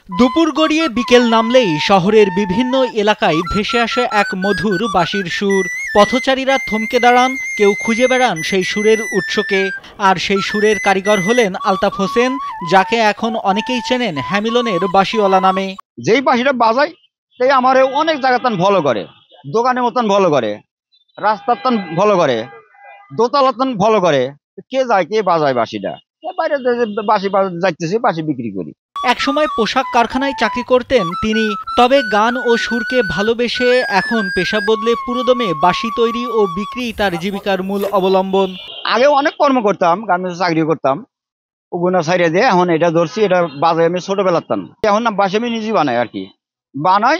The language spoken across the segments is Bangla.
দুপুর গড়িয়ে বিকেল নামলেই শহরের বিভিন্ন এলাকায় ভেসে আসে এক মধুর বাঁশির সুর। পথচারীরা থমকে দাঁড়ান, কেউ খুঁজে বেড়ান সেই সুরের উৎসকে। আর সেই সুরের কারিগর হলেন আলতাফ হোসেন, যাকে এখন অনেকেই চেনেন হ্যামিলনের বাঁশিওয়ালা নামে। যেই বাঁশিটা বাজায় সেই আমার অনেক জায়গাতান ভালো করে, দোকানের মতন ভালো করে, রাস্তার তান ভালো করে, দোতলার তান ভালো করে। কে যায় কে বাজায় বাঁশিটা, বাইরে বাঁশি যাইতেছি, বাঁশি বিক্রি করি। একসময় পোশাক কারখানায় চাকরি করতেন তিনি, তবে গান ও সুরকে ভালোবেসে এখন পেশা বদলে পুরোদমে বাঁশি তৈরি ও বিক্রি তার জীবিকার মূল অবলম্বন। আগে অনেক কর্ম করতাম, গার্মেন্টসে চাকরি করতাম, ওগুলো সাইডে দিয়ে এখন এটা ধরছি, এটা বাজায় আমি ছোটবেলার তান। এখন না বাঁশি আমি নিজে বানাই আর কি, বানাই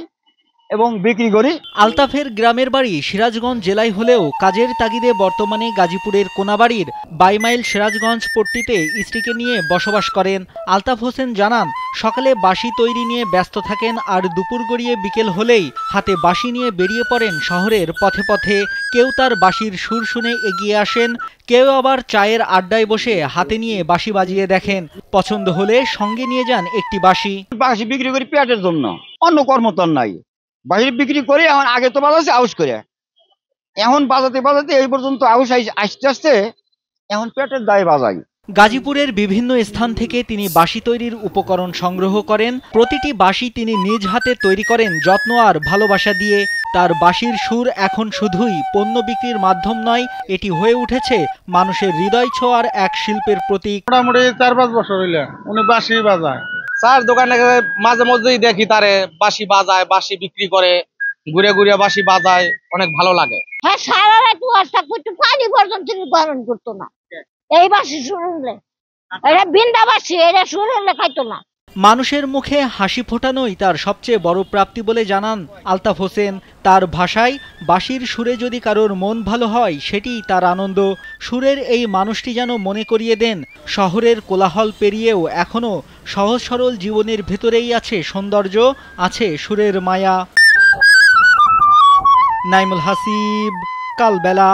এবং বিক্রি করি। আলতাফের গ্রামের বাড়ি সিরাজগঞ্জ জেলায় হলেও কাজের তাগিদে বর্তমানে গাজীপুরের কোনাবাড়ির 22 মাইল সিরাজগঞ্জ পট্টিতে স্ত্রীকে নিয়ে বসবাস করেন। আলতাফ হোসেন জানান, সকালে বাঁশি তৈরি নিয়ে ব্যস্ত থাকেন, আর দুপুর গড়িয়ে বিকেল হলেই হাতে বাঁশি নিয়ে বেরিয়ে পড়েন শহরের পথে পথে। কেউ তার বাঁশির সুর শুনে এগিয়ে আসেন, কেউ আবার চায়ের আড্ডায় বসে হাতে নিয়ে বাঁশি বাজিয়ে দেখেন। পছন্দ হলে সঙ্গে নিয়ে যান একটি বাঁশি। বাঁশি বিক্রি করি পেটের জন্য, অন্য কর্মতন নাই। বাঁশি বিক্রি করি, এখন আগে তো বাজাচ্ছে আউশ করে, এখন বাজাতে বাজাতে এই পর্যন্ত আউশ আসতে আসতে এখন পেটের দায়ে বাজাই। গাজীপুরের বিভিন্ন স্থান থেকে তিনি বাঁশি তৈরির উপকরণ সংগ্রহ করেন। প্রতিটি বাঁশি তিনি নিজ হাতে তৈরি করেন যত্ন আর ভালোবাসা দিয়ে। তার বাঁশির সুর এখন শুধুই পণ্য বিক্রির মাধ্যম নয়, এটি হয়ে উঠেছে মানুষের হৃদয় ছোঁয়ার এক শিল্পের প্রতীক। মোটামুটি 4-5 বছর হইলে উনি বাঁশি বাজায়। স্যার দোকানে মাঝে মধ্যেই দেখি তারে বাঁশি বাজায়, বাঁশি বিক্রি করে, ঘুরে ঘুরে বাঁশি বাজায়, অনেক ভালো লাগে। হ্যাঁ, সারা রাত ওয়াজটা করতে, পানি পর্যন্ত গরম করতো না। এই বাঁশি শুনলে, এটা বিন্দা বাঁশি, এটা শুনলে খাইতো না। মানুষের মুখে হাসি ফোটানোই তার সবচেয়ে বড় প্রাপ্তি বলে জানান আলতাফ হোসেন। তার ভাষায়, বাঁশির সুরে যদি কারোর মন ভালো হয় সেটিই তার আনন্দ। সুরের এই মানুষটি যেন মনে করিয়ে দেন, শহরের কোলাহল পেরিয়েও এখনও সহজ সরল জীবনের ভেতরেই আছে সৌন্দর্য, আছে সুরের মায়া। নাইমুল হাসিব, কালবেলা।